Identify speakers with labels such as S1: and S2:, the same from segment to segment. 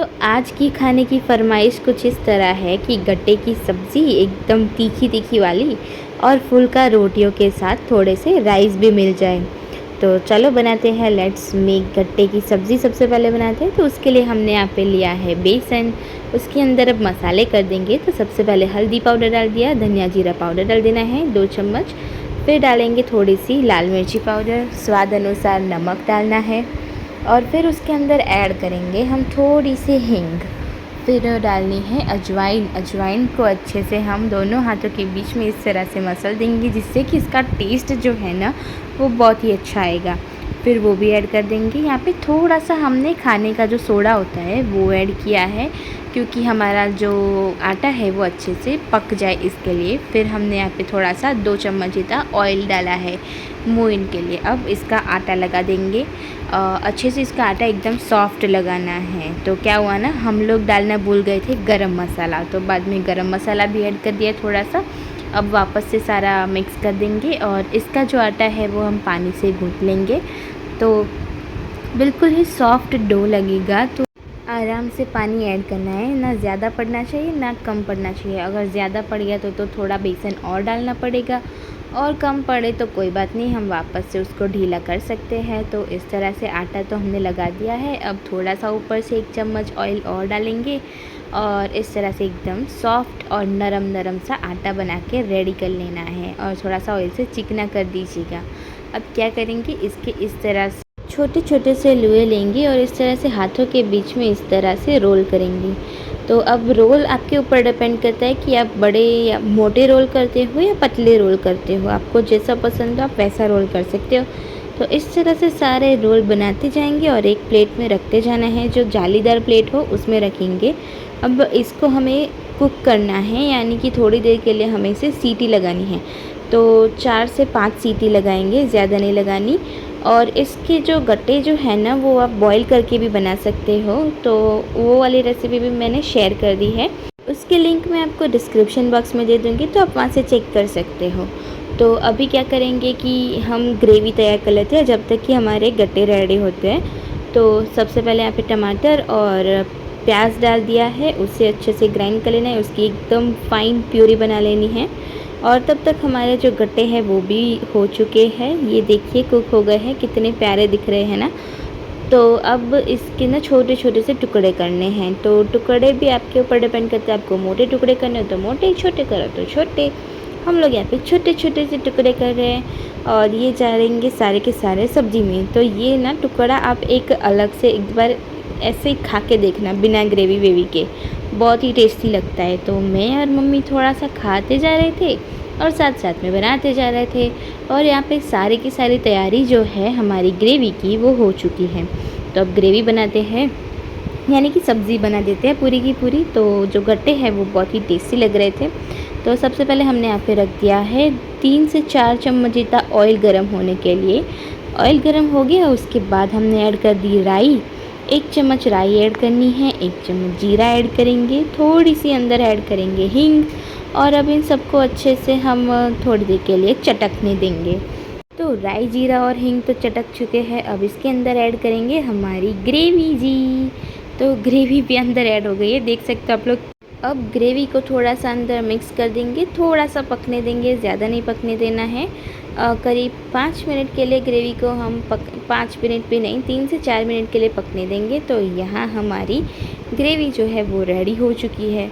S1: तो आज की खाने की फरमाइश कुछ इस तरह है कि गट्टे की सब्ज़ी एकदम तीखी तीखी वाली और फुल्का रोटियों के साथ थोड़े से राइस भी मिल जाए। तो चलो बनाते हैं, लेट्स मेक गट्टे की सब्ज़ी। सबसे पहले बनाते हैं तो उसके लिए हमने यहाँ पे लिया है बेसन। उसके अंदर अब मसाले कर देंगे। तो सबसे पहले हल्दी पाउडर डाल दिया, धनिया जीरा पाउडर डाल देना है 2 चम्मच। फिर डालेंगे थोड़ी सी लाल मिर्ची पाउडर, स्वाद अनुसार नमक डालना है और फिर उसके अंदर ऐड करेंगे हम थोड़ी सी हींग। फिर डालनी है अजवाइन। अजवाइन को अच्छे से हम दोनों हाथों के बीच में इस तरह से मसल देंगे, जिससे कि इसका टेस्ट जो है ना वो बहुत ही अच्छा आएगा। फिर वो भी ऐड कर देंगे। यहाँ पे थोड़ा सा हमने खाने का जो सोडा होता है वो ऐड किया है, क्योंकि हमारा जो आटा है वो अच्छे से पक जाए इसके लिए। फिर हमने यहाँ पे थोड़ा सा 2 चम्मच जितना ऑयल डाला है मोइन के लिए। अब इसका आटा लगा देंगे। अच्छे से इसका आटा एकदम सॉफ्ट लगाना है। तो क्या हुआ ना, हम लोग डालना भूल गए थे गरम मसाला, तो बाद में गरम मसाला भी ऐड कर दिया थोड़ा सा। अब वापस से सारा मिक्स कर देंगे और इसका जो आटा है वो हम पानी से गूँथ लेंगे। तो बिल्कुल ही सॉफ्ट डो लगेगा। तो आराम से पानी ऐड करना है, ना ज़्यादा पड़ना चाहिए ना कम पड़ना चाहिए। अगर ज़्यादा पड़ गया तो थोड़ा बेसन और डालना पड़ेगा, और कम पड़े तो कोई बात नहीं, हम वापस से उसको ढीला कर सकते हैं। तो इस तरह से आटा तो हमने लगा दिया है। अब थोड़ा सा ऊपर से 1 चम्मच ऑयल और डालेंगे और इस तरह से एकदम सॉफ्ट और नरम नरम सा आटा बना के रेडी कर लेना है। और थोड़ा सा ऑयल से चिकना कर दीजिएगा। अब क्या करेंगे, इसके इस तरह से छोटे छोटे से लुए लेंगे और इस तरह से हाथों के बीच में इस तरह से रोल करेंगे। तो अब रोल आपके ऊपर डिपेंड करता है कि आप बड़े या मोटे रोल करते हो या पतले रोल करते हो। आपको जैसा पसंद हो आप वैसा रोल कर सकते हो। तो इस तरह से सारे रोल बनाते जाएंगे और एक प्लेट में रखते जाना है। जो जालीदार प्लेट हो उसमें रखेंगे। अब इसको हमें कुक करना है, यानी कि थोड़ी देर के लिए हमें इसे सीटी लगानी है। तो 4 से 5 सीटी लगाएंगे, ज़्यादा नहीं लगानी। और इसके जो गट्टे जो है ना वो आप बॉईल करके भी बना सकते हो। तो वो वाली रेसिपी भी मैंने शेयर कर दी है, उसके लिंक मैं आपको डिस्क्रिप्शन बॉक्स में दे दूँगी, तो आप वहाँ से चेक कर सकते हो। तो अभी क्या करेंगे कि हम ग्रेवी तैयार कर लेते हैं जब तक कि हमारे गट्टे रेडी होते हैं। तो सबसे पहले यहाँ पे टमाटर और प्याज डाल दिया है, उसे अच्छे से ग्राइंड कर लेना है, उसकी एकदम फाइन प्यूरी बना लेनी है। और तब तक हमारे जो गट्टे हैं वो भी हो चुके हैं। ये देखिए कुक हो गए हैं, कितने प्यारे दिख रहे हैं ना। तो अब इसके ना छोटे छोटे से टुकड़े करने हैं। तो टुकड़े भी आपके ऊपर डिपेंड करते हैं, आपको मोटे टुकड़े करने हो तो मोटे, छोटे करो तो छोटे। हम लोग यहाँ पे छोटे छोटे से टुकड़े कर रहे हैं और ये जाएंगे सारे के सारे सब्जी में। तो ये ना टुकड़ा आप एक अलग से एक बार ऐसे ही खा के देखना, बिना ग्रेवी वेवी के, बहुत ही टेस्टी लगता है। तो मैं और मम्मी थोड़ा सा खाते जा रहे थे और साथ साथ में बनाते जा रहे थे। और यहाँ पे सारी की सारी तैयारी जो है हमारी ग्रेवी की वो हो चुकी है। तो अब ग्रेवी बनाते हैं, यानी कि सब्ज़ी बना देते हैं पूरी की पूरी। तो जो गट्टे हैं वो बहुत ही टेस्टी लग रहे थे। तो सबसे पहले हमने यहाँ पे रख दिया है 3 से 4 चम्मच जितना ऑयल गर्म होने के लिए। ऑयल गर्म हो गया, उसके बाद हमने ऐड कर दी राई। 1 चम्मच राई ऐड करनी है, 1 चम्मच जीरा ऐड करेंगे, थोड़ी सी अंदर ऐड करेंगे हींग। और अब इन सबको अच्छे से हम थोड़ी देर के लिए चटकने देंगे। तो राई जीरा और हींग तो चटक चुके हैं। अब इसके अंदर ऐड करेंगे हमारी ग्रेवी जी। तो ग्रेवी भी अंदर ऐड हो गई है, देख सकते हो आप लोग। अब ग्रेवी को थोड़ा सा अंदर मिक्स कर देंगे, थोड़ा सा पकने देंगे, ज़्यादा नहीं पकने देना है। करीब 5 मिनट के लिए ग्रेवी को हम 5 मिनट भी नहीं, 3 से 4 मिनट के लिए पकने देंगे। तो यहाँ हमारी ग्रेवी जो है वो रेडी हो चुकी है।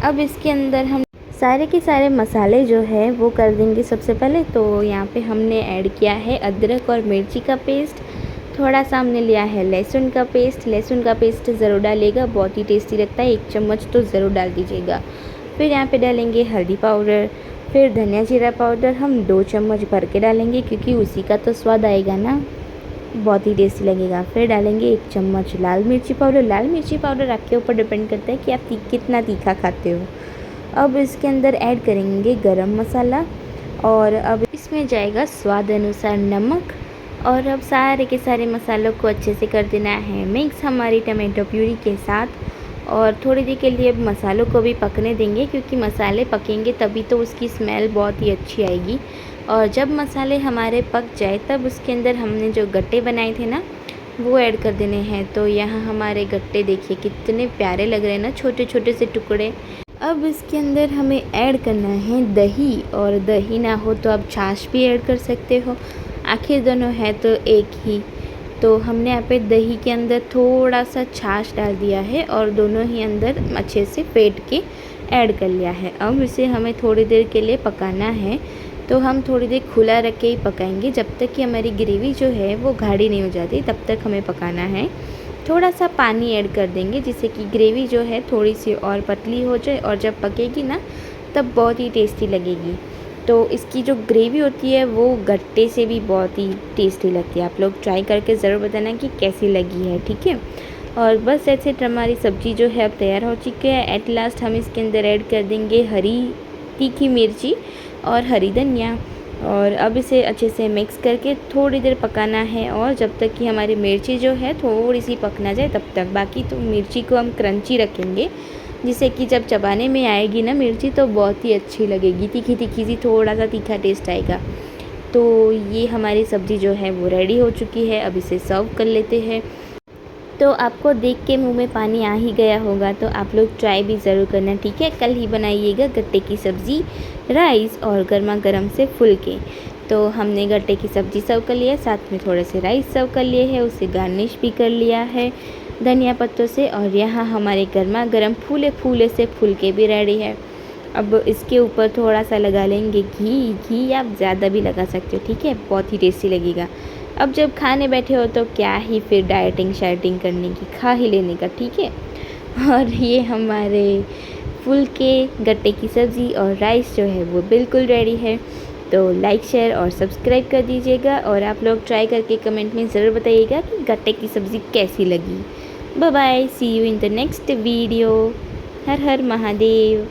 S1: अब इसके अंदर हम सारे के सारे मसाले जो है वो कर देंगे। सबसे पहले तो यहाँ पे हमने ऐड किया है अदरक और मिर्ची का पेस्ट। थोड़ा सा हमने लिया है लहसुन का पेस्ट। लहसुन का पेस्ट ज़रूर डालिएगा, बहुत ही टेस्टी लगता है, 1 चम्मच तो ज़रूर डाल दीजिएगा। फिर यहाँ पे डालेंगे हल्दी पाउडर। फिर धनिया जीरा पाउडर हम 2 चम्मच भर के डालेंगे, क्योंकि उसी का तो स्वाद आएगा ना, बहुत ही टेस्टी लगेगा। फिर डालेंगे 1 चम्मच लाल मिर्ची पाउडर। लाल मिर्ची पाउडर आपके ऊपर डिपेंड करता है कि आप कितना तीखा खाते हो। अब इसके अंदर ऐड करेंगे गरम मसाला और अब इसमें जाएगा स्वाद अनुसार नमक। और अब सारे के सारे मसालों को अच्छे से कर देना है मिक्स हमारी टमाटो प्यूरी के साथ। और थोड़ी देर के लिए मसालों को भी पकने देंगे, क्योंकि मसाले पकेंगे तभी तो उसकी स्मेल बहुत ही अच्छी आएगी। और जब मसाले हमारे पक जाए तब उसके अंदर हमने जो गट्टे बनाए थे ना वो ऐड कर देने हैं। तो यहाँ हमारे गट्टे देखिए कितने प्यारे लग रहे हैं ना, छोटे छोटे से टुकड़े। अब इसके अंदर हमें ऐड करना है दही, और दही ना हो तो आप छाछ भी ऐड कर सकते हो, आखिर दोनों है तो एक ही। तो हमने यहाँ पे दही के अंदर थोड़ा सा छाछ डाल दिया है और दोनों ही अंदर अच्छे से फेंट के ऐड कर लिया है। अब इसे हमें थोड़ी देर के लिए पकाना है। तो हम थोड़ी देर खुला रख के ही पकाएंगे, जब तक कि हमारी ग्रेवी जो है वो गाढ़ी नहीं हो जाती तब तक हमें पकाना है। थोड़ा सा पानी ऐड कर देंगे जिससे कि ग्रेवी जो है थोड़ी सी और पतली हो जाए, और जब पकेगी ना तब बहुत ही टेस्टी लगेगी। तो इसकी जो ग्रेवी होती है वो गट्टे से भी बहुत ही टेस्टी लगती है। आप लोग ट्राई करके ज़रूर बताना कि कैसी लगी है, ठीक है। और बस ऐसे हमारी सब्ज़ी जो है अब तैयार हो चुकी है। एट लास्ट हम इसके अंदर ऐड कर देंगे हरी तीखी मिर्ची और हरी धनिया, और अब इसे अच्छे से मिक्स करके थोड़ी देर पकाना है, और जब तक कि हमारी मिर्ची जो है थोड़ी सी पक ना जाए तब तक। बाकी तो मिर्ची को हम क्रंची रखेंगे जिससे कि जब चबाने में आएगी ना मिर्ची तो बहुत ही अच्छी लगेगी, तीखी तीखी सी, थोड़ा सा तीखा टेस्ट आएगा। तो ये हमारी सब्ज़ी जो है वो रेडी हो चुकी है। अब इसे सर्व कर लेते हैं। तो आपको देख के मुंह में पानी आ ही गया होगा, तो आप लोग ट्राई भी ज़रूर करना, ठीक है। कल ही बनाइएगा गट्टे की सब्ज़ी राइस और गर्मा गर्म से फुलके। तो हमने गट्टे की सब्ज़ी सर्व कर लिया, साथ में थोड़े से राइस सर्व कर लिए हैं, उसे गार्निश भी कर लिया है धनिया पत्तों से। और यहाँ हमारे गर्मा गर्म फूले फूले से फुलके भी रेडी है। अब इसके ऊपर थोड़ा सा लगा लेंगे घी। घी आप ज़्यादा भी लगा सकते हो, ठीक है, बहुत ही टेस्टी लगेगा। अब जब खाने बैठे हो तो क्या ही फिर डाइटिंग शाइटिंग करने की, खा ही लेने का, ठीक है। और ये हमारे फुलके गट्टे की सब्ज़ी और राइस जो है वो बिल्कुल रेडी है। तो लाइक शेयर और सब्सक्राइब कर दीजिएगा, और आप लोग ट्राई करके कमेंट में ज़रूर बताइएगा कि गट्टे की सब्ज़ी कैसी लगी। Bye bye, see you in the next video. हर हर महादेव।